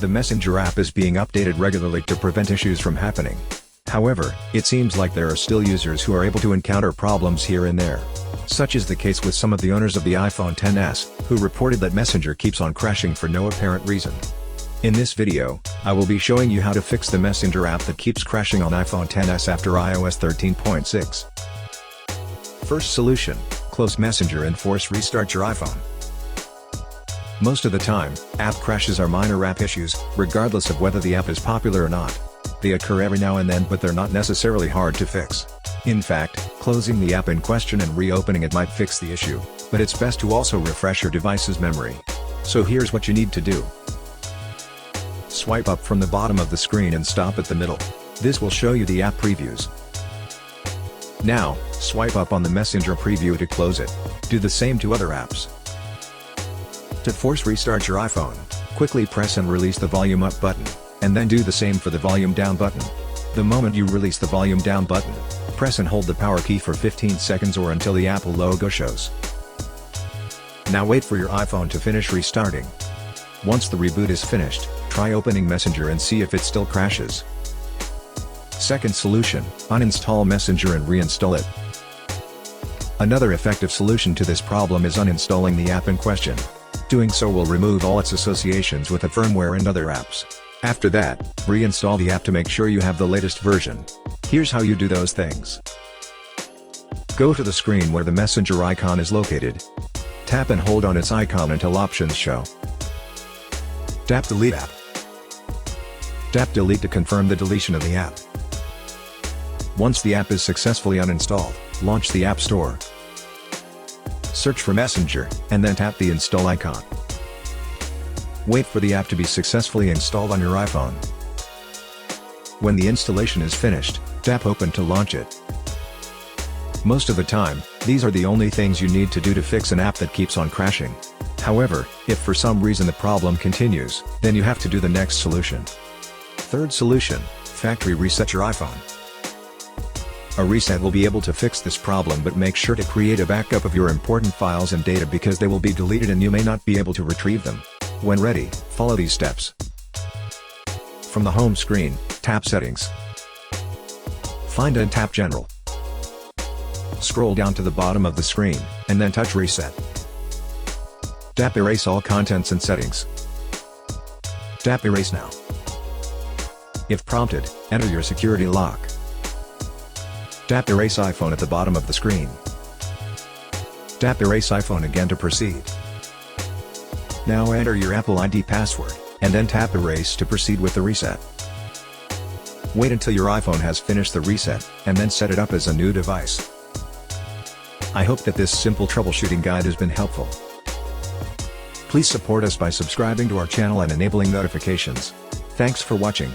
The Messenger app is being updated regularly to prevent issues from happening. However, it seems like there are still users who are able to encounter problems here and there. Such is the case with some of the owners of the iPhone XS, who reported that Messenger keeps on crashing for no apparent reason. In this video, I will be showing you how to fix the Messenger app that keeps crashing on iPhone XS after iOS 13.6. First solution: close Messenger and force restart your iPhone. Most of the time, app crashes are minor app issues, regardless of whether the app is popular or not. They occur every now and then, but they're not necessarily hard to fix. In fact, closing the app in question and reopening it might fix the issue, but it's best to also refresh your device's memory. So here's what you need to do. Swipe up from the bottom of the screen and stop at the middle. This will show you the app previews. Now, swipe up on the Messenger preview to close it. Do the same to other apps. To force restart your iPhone, quickly press and release the volume up button, and then do the same for the volume down button. The moment you release the volume down button, press and hold the power key for 15 seconds or until the Apple logo shows. Now wait for your iPhone to finish restarting. Once the reboot is finished, try opening Messenger and see if it still crashes. Second solution: uninstall Messenger and reinstall it. Another effective solution to this problem is uninstalling the app in question. Doing so will remove all its associations with the firmware and other apps. After that, reinstall the app to make sure you have the latest version. Here's how you do those things. Go to the screen where the Messenger icon is located. Tap and hold on its icon until options show. Tap Delete App. Tap Delete to confirm the deletion of the app. Once the app is successfully uninstalled, launch the App Store. Search for Messenger, and then tap the install icon. Wait for the app to be successfully installed on your iPhone. When the installation is finished, tap Open to launch it. Most of the time, these are the only things you need to do to fix an app that keeps on crashing. However, if for some reason the problem continues, then you have to do the next solution. Third solution: factory reset your iPhone. A reset will be able to fix this problem, but make sure to create a backup of your important files and data because they will be deleted and you may not be able to retrieve them. When ready, follow these steps. From the home screen, tap Settings. Find and tap General. Scroll down to the bottom of the screen, and then touch Reset. Tap Erase all contents and settings. Tap Erase now. If prompted, enter your security lock. Tap Erase iPhone at the bottom of the screen. Tap Erase iPhone again to proceed. Now enter your Apple ID password, and then tap Erase to proceed with the reset. Wait until your iPhone has finished the reset, and then set it up as a new device. I hope that this simple troubleshooting guide has been helpful. Please support us by subscribing to our channel and enabling notifications. Thanks for watching.